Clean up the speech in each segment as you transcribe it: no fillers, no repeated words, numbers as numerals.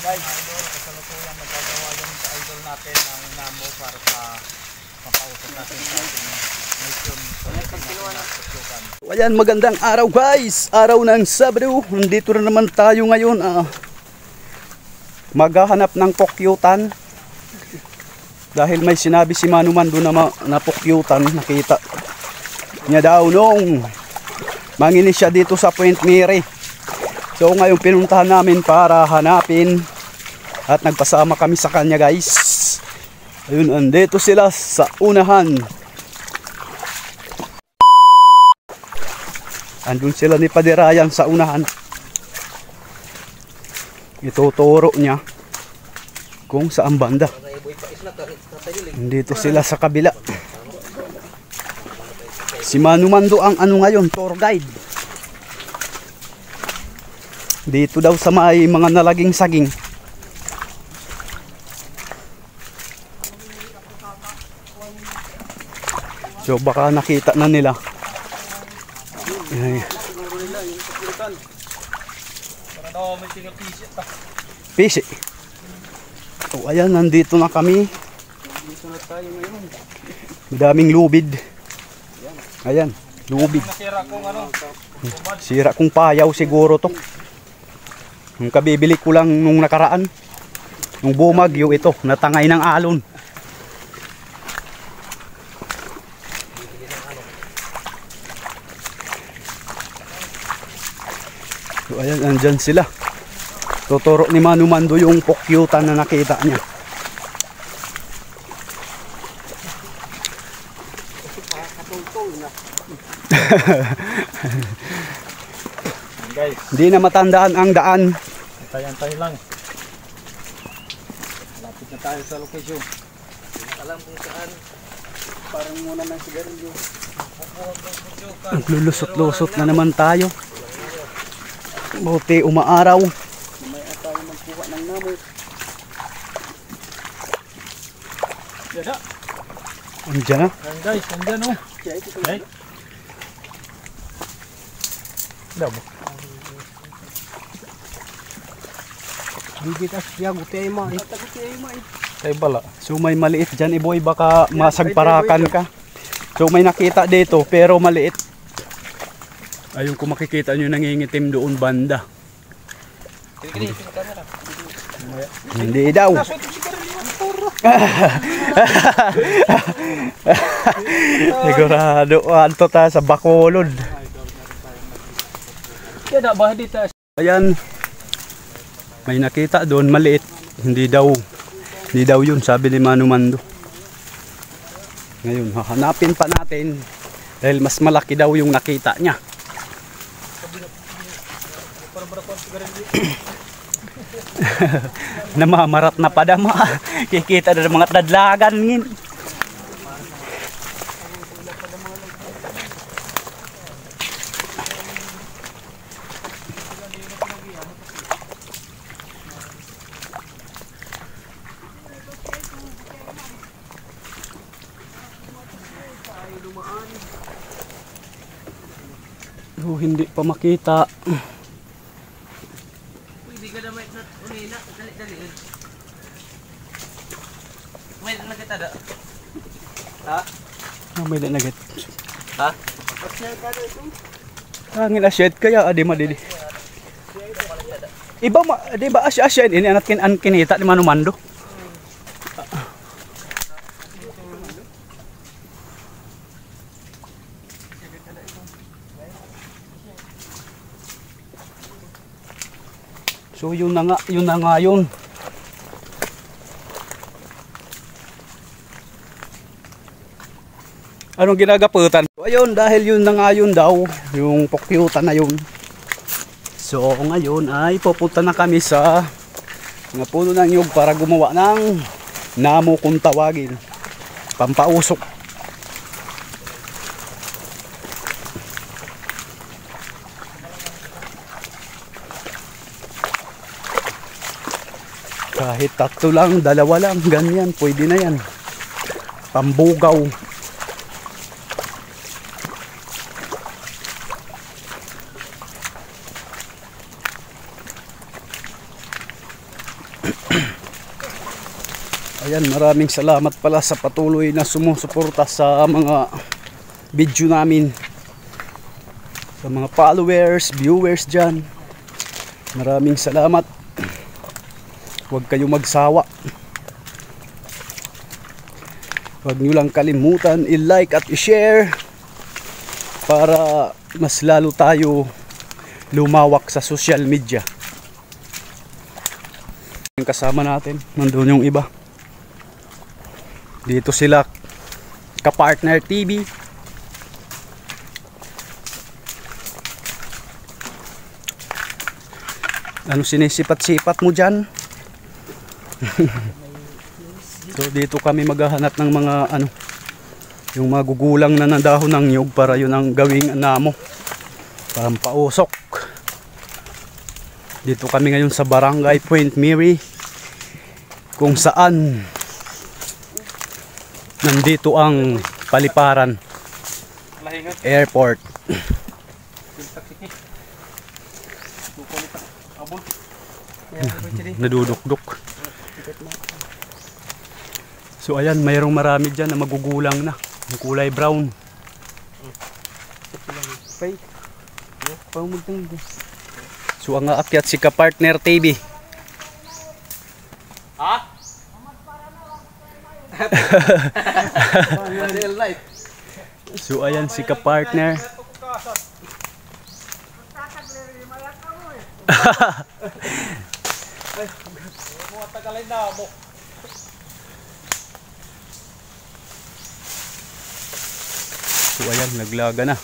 Guys, idol, kasalukuyan magagawa yung sa idol natin ang namo para sa papausap natin sa ating mission. So, ayan, magandang araw guys. Araw ng Sabado. Nandito na naman tayo ngayon. Maghahanap ng pokyutan. Dahil may sinabi si Manuman doon na pokyutan. Nakita niya daw nung manginis siya dito sa Point Mary. So ngayon pinuntahan namin para hanapin. At nagpasama kami sa kanya guys. Ayun, andito sila sa unahan. Andun sila ni Padirayan sa unahan. Ituturo niya kung saan banda. Dito sila sa kabila. Si Manumando ang ano ngayon, tour guide. Dito daw sa may mga nalaging saging. So baka nakita na nila. Ay. Pisi. So ayan, nandito na kami. Madaming lubid. Ayan, lubid. Sira kong payaw siguro to. Yung kabibili ko lang nung nakaraan. Nung bumagyo ito, natangay ng alon. So ayan, andyan sila. Tuturo ni Manumando yung pokyutan na nakita niya. Hindi na matandaan ang daan. Antay-antay lang. Lapit na tayo sa location. Alam kung saan. Parang muna ng sigarilyo. Naglulusot-lusot na naman tayo. Buti umaaraw. May tayo magkuha ng namot. Yada. Andiyan na. Ayan guys, andyan o. Okay. Dabo. Bibitas siya, guti ay ma. Kay bala. So may maliit dyan, iboy, baka masagparakan ka. So may nakita dito pero maliit. Ayun, kung makikita nyo nangingitim doon banda. Hindi daw. Sigurado anto ta sa Bacolod. Ayan. May nakita doon maliit. Hindi daw yun, sabi ni Manumando. Ngayon hahanapin pa natin dahil mas malaki daw yung nakita niya. Namamarat na padama. Kikita na ng mga dadlagan ngin. Oh, hindi pa makita. Hindi ka na may unina, dali-dali. May nagkita da. Ha? May nagkita. Ha? Hangin asyad kaya adi madidi. Iba di ba asyad ini anak kinita ni Manumando. So yun na nga yun. Anong ginagaputan? So ayun, dahil yun na nga yun daw, yung pokyutan na yun. So ngayon ay pupunta na kami sa mga puno ng nyug para gumawa ng namo kung tawagin. Pampausok. Kahit tatlo lang, dalawa lang, ganyan, pwede na yan. Pambugaw. Ayan, maraming salamat pala sa patuloy na sumusuporta sa mga video namin. Sa mga followers, viewers dyan. Maraming salamat. Huwag kayong magsawa. Huwag nyo lang kalimutan i-like at i-share para mas lalo tayo lumawak sa social media. Yung kasama natin, nandun yung iba. Dito sila Kapartner TV. Ano sinisipat-sipat mo dyan? So dito kami maghahanap ng mga ano, yung magugulang na ng dahon ng nyug para yun ang gawing anamo, pampausok. Dito kami ngayon sa Barangay Point Mary, kung saan nandito ang Paliparan Airport. Nadudukduk. So ayan, mayroong marami dyan na magugulang na, yung kulay brown. So ang aakyat si Kapartner TV. Ha? So ayan si Kapartner. So ayan, naglaga na.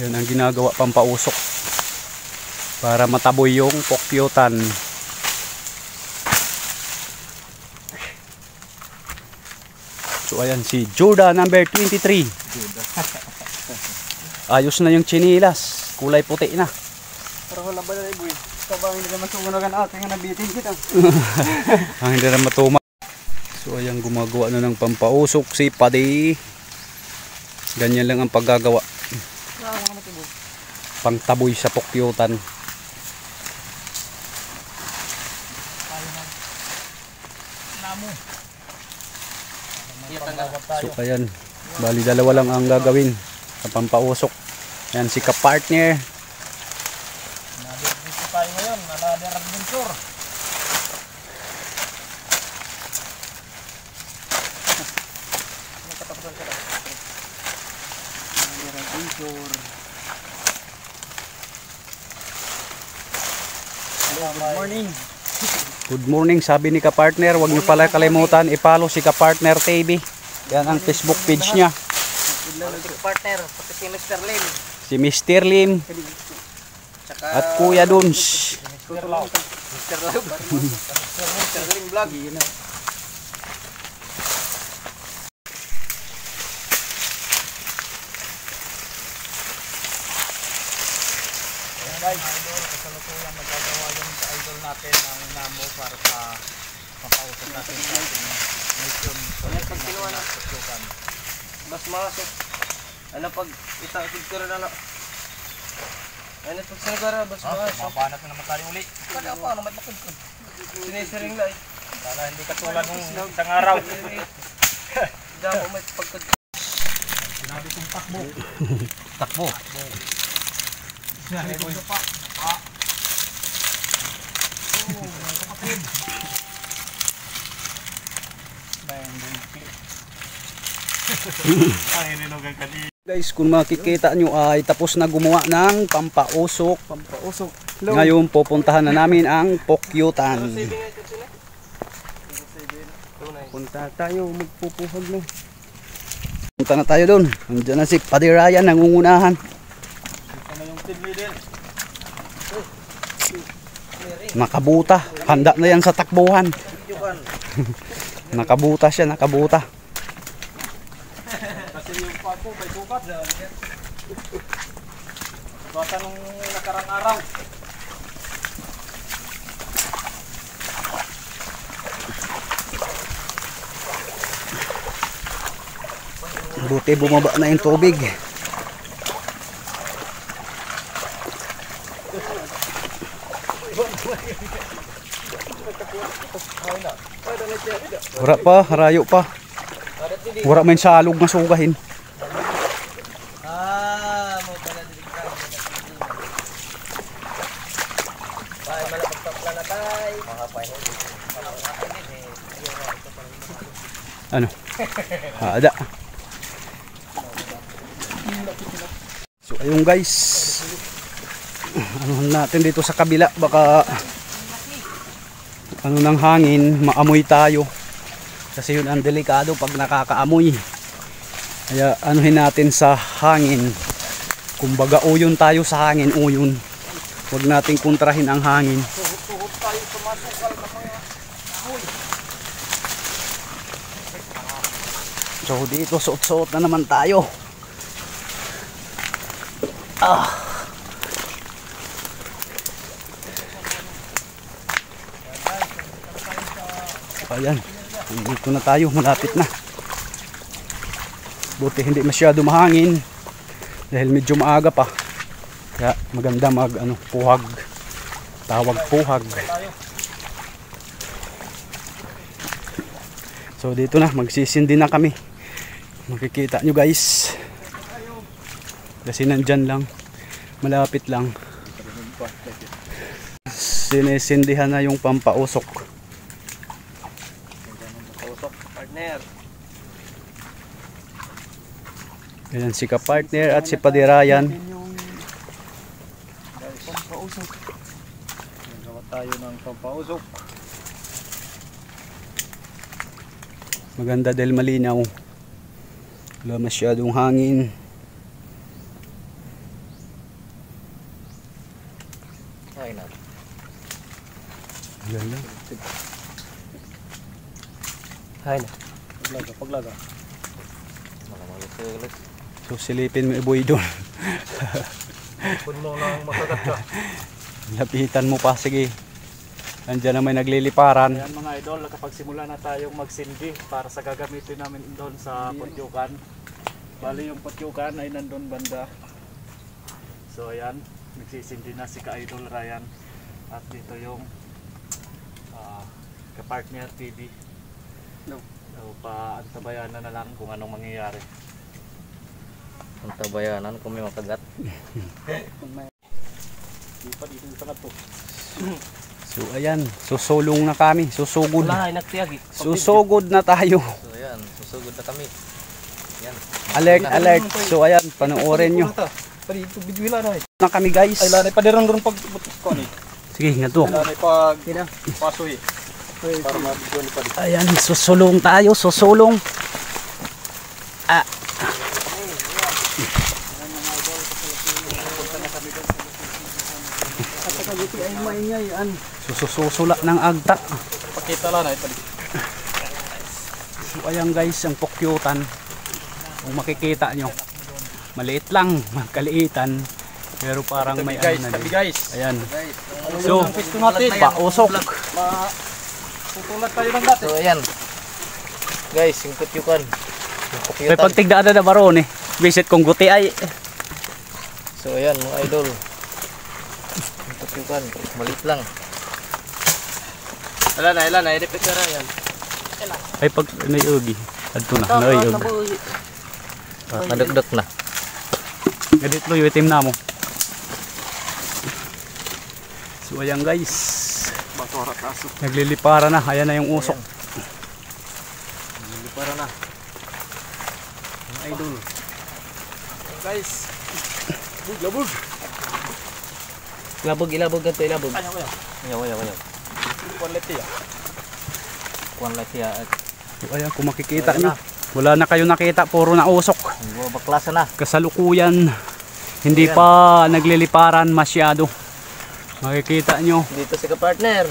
Yan ang ginagawa, pampausok para mataboy yung pokyutan. So ayan si Jordan number 23. Ayos na yung chinilas, kulay puti na. Pero wala ba na iboy? Tabang hindi naman sumunagan ating nga nabitin kita. Ang hindi na matuma. So ayan, gumagawa na ng pampausok si Padi. Ganyan lang ang paggagawa. Pangtaboy sa pokyutan. So ayan, bali dalawa lang ang gagawin sa pampausok. Yan si Kapartner. Dito tayo ngayon, another adventure. Hello, good morning. Good morning, sabi ni Kapartner. Huwag niyo pala kalimutan i-follow si Kapartner TV. Yan ang Facebook page niya. Partner, pati si Mr. Lim. Si Mr. Lim at Kuya Duns. Mr. Lim. Mr. Lim vlog. Guys, kasalukuyan magagawa yung sa idol natin ang namo para sa pampausap natin sa ating mission. Pag kinuha na, bas masok. Ano pag isang siguro na na. Ano pag sinagara, bas masok. Mapanat na naman tayo uli. Kada pa, naman bakod ko. Sinisiring lang. Para hindi katulad nung isang araw. Diyan ko may pagkod. Sinabi kong takbo. Takbo. Sinabi kong pa. Guys, kung makikita nyo ay tapos na gumawa ng pampausok. Ngayon pupuntahan na namin ang pokyutan. Punta tayo, magpupuhag na. Punta na tayo doon. Nandiyan na si Padre Ryan, nangungunahan. Nakabuta. Handa na yan sa takbuhan. Nakabuta siya, nakabuta. Kasi yung pagpo, may bukat. Basta nung nakarang araw. Buti bumaba na yung tubig. Wala pa, harayo pa. Wala may salog nga sugahin. Mo pala diligtan. Bay, malapagpapla na tay. Ano? Ada. So ayun guys. Ano natin dito sa kabila, baka ano ng hangin, maamoy tayo. Kasi yun ang delikado pag nakakaamoy. Kaya anuhin natin sa hangin. Kumbaga uyon tayo sa hangin, uyon. Huwag nating kontrahin ang hangin. Tuhod tayo sumasukal na mga ahoy. So dito suot-suot na naman tayo. Ayan, dito na tayo, malapit na. Buti hindi masyado mahangin dahil medyo maaga pa. Kaya maganda puhag. Tawag puhag. So dito na, magsisindi na kami. Makikita nyo guys. Kasi nandyan lang, malapit lang. Sinisindihan na yung pampausok. Partner. Ayan si ka-partner at si Padirayan. Pampausok. Nagawa tayo ng pampausok. Maganda dahil malinaw. Wala masyadong hangin. Ay na. Ganda. Hay na. Paglaga. Malamang So silipin mo iboy doon. Kung mo lang makagat ka. Lapitan mo pa, sige. Andiyan na may nagliliparan. Ayan mga idol, nakapagsimula na tayong magsindi para sa gagamitin namin doon sa putyukan. Bali yung putyukan ay nandun banda. So ayan, nagsisindi na si ka-idol Ryan. At dito yung ka-partner TV. So paantabayanan na lang kung anong mangyayari. Ang tabayanan kung may makagat. Di pa dito sa to. So ayan, susulong na kami, susugod. Wala ay nagtiyagi. Susugod na tayo. So ayan, susugod na kami. Yan. Alert, alert. So ayan, panoorin nyo. Pari ito bidwila na eh. Na kami guys. Ay lanay pa dirang ron pag butos ko ni. Sige, nga to. Lanay pag pasoy. Para mabigyan pa dito. Ayan, susulong tayo, susulong. Ah. Sususula ng agta. Pakita lang ay pali. So ayan guys, ang pukyutan. Kung makikita nyo, maliit lang, magkaliitan. Pero parang may ano na din. guys. Ayan. So, pausok. Tutulad tayo ng dati. So ayan. Guys, yung kutyukan. May pagtigdaan na baron eh. Visit kong guti ay. So ayan mga idol. Yung kutyukan, maliit lang. Wala na, i-repeat ka na yan. Ay pag may ugi. Adto na, may ugi. Kadagdag na. Gadit lo yung itim na mo. So ayan guys. Basura kaso. Naglilipara na, ayan na yung usok. Para na. Mga idol. Guys. Labog. Ilabog ganito, ilabog. Ayaw. Ayaw. Quality ah. Kuwan lang siya. So ayan, kung makikita nyo. Wala na kayo nakita, puro na usok. Baklasa na. Kasalukuyan. Hindi pa nagliliparan masyado. Makikita nyo. Dito si ka-partner.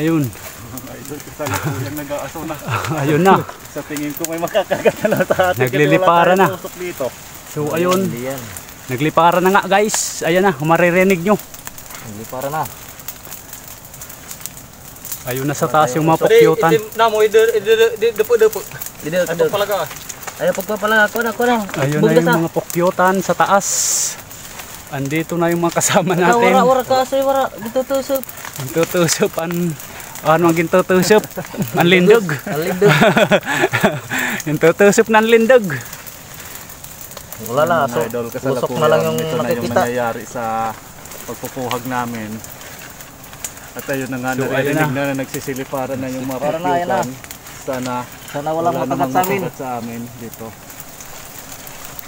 Ayun. Idol kasi yung nag-aaso na. Ayun na. Sa tingin ko may makakagat na sa atin. Naglilipara na. Usok dito. So ayun. Hindi yan. Naglipara na nga guys. Ayan na, maririnig nyo. Hindi para na. Ayun na sa taas yung mga pukyutan. Namo, depo. Dito. Palaga. Ayaw pagpapala ako na. Ayun na yung mga pukyutan sa taas. Andito na yung mga kasama natin. Wara ka, wara. Dito tusok. Tutusupan Ano ang gintutusop? Ang lindog. Ang lindog. Yung tutusop ng lindog. Wala na, so Idol, usok na lang yung ito na yung nakikita. nangyayari sa pagpupuhag namin. At ayun na nga, So, ayun narinig na nagsisiliparan na yung mga Para na, ayun na. putyukan. Sana walang wala namang makagat sa amin. makagat sa amin dito.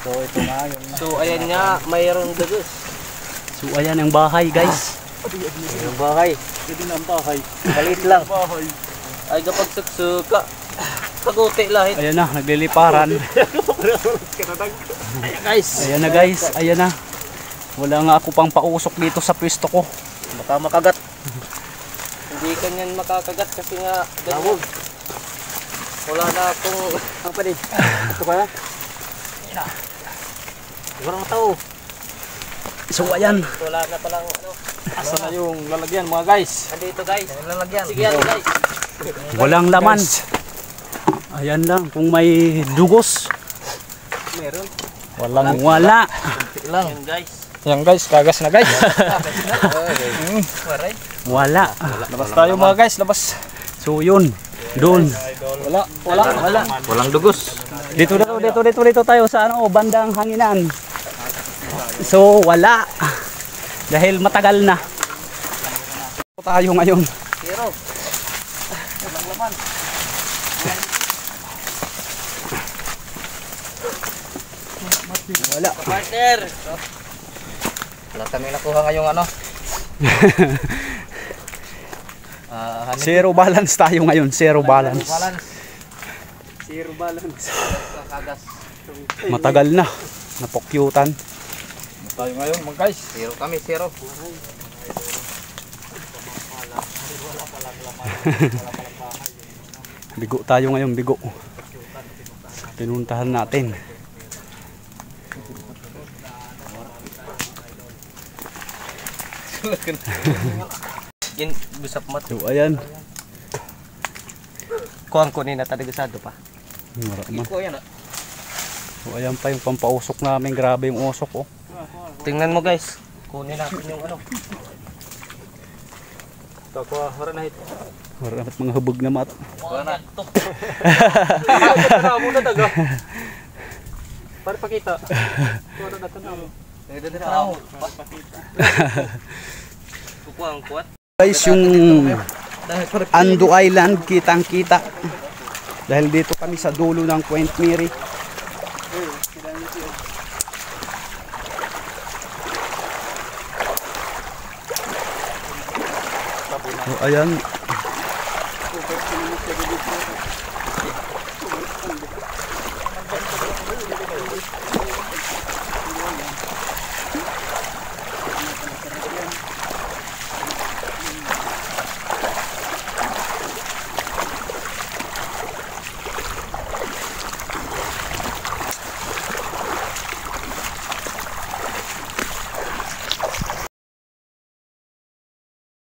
So ito nga yung So ayan nga, mayroong dugos. So ayan ang bahay guys. Yung bahay. pwede na ang bahay. Maliit lang. Bahay. Ay kapag suksuka. Kaguti lahit. Ayan na, nagliliparan. Guys. Ayan na guys, ayan na. Wala nga ako pang pausok dito sa pwesto ko. Baka makagat. Hindi kanyan makakagat kasi nga ganyan. Wala na akong ang panid. Ito ba? Walang tao. So ayan, Wala na palang ano. Asa na yung lalagyan mga guys? Andito guys. Lalagyan. Sige yan guys. walang laman. Ayan lang, kung may dugos. Meron. Wala. Lang. Yan guys. Yan guys, kagas na guys. Waray. Wala. Labas tayo mga guys, labas. So yun, doon. Wala. Walang dugos. Dito tayo sa ano, bandang hanginan. So wala. Dahil matagal na. Tayo ngayon. Zero. Walang laman. Wala. Partner. Wala kami nakuha ngayong ano. Zero balance tayo ngayon, zero balance. Zero balance. Kagas. Matagal na. Napokyutan. Tayo ngayon mga guys. Zero kami, zero. Bigo tayo ngayon, bigo. Pinuntahan natin. Yan, busap mat. So ayan. Kuang ko ni natadagasado pa. Marama. Iko yan. So ayan pa yung pampausok namin. Grabe yung usok oh. Tingnan mo guys. Kunin natin yung ano. Takuha, hara na hit. Marami mga hubog na mat. Kuha na. Tanaw mo na daga. Para pakita. Kuha na tanaw. Tanaw. Para pakita. Kukuha ang kuwat. Guys, yung Ando Island, kitang-kita. Dahil dito kami sa dulo ng Point Miri. So, ayan,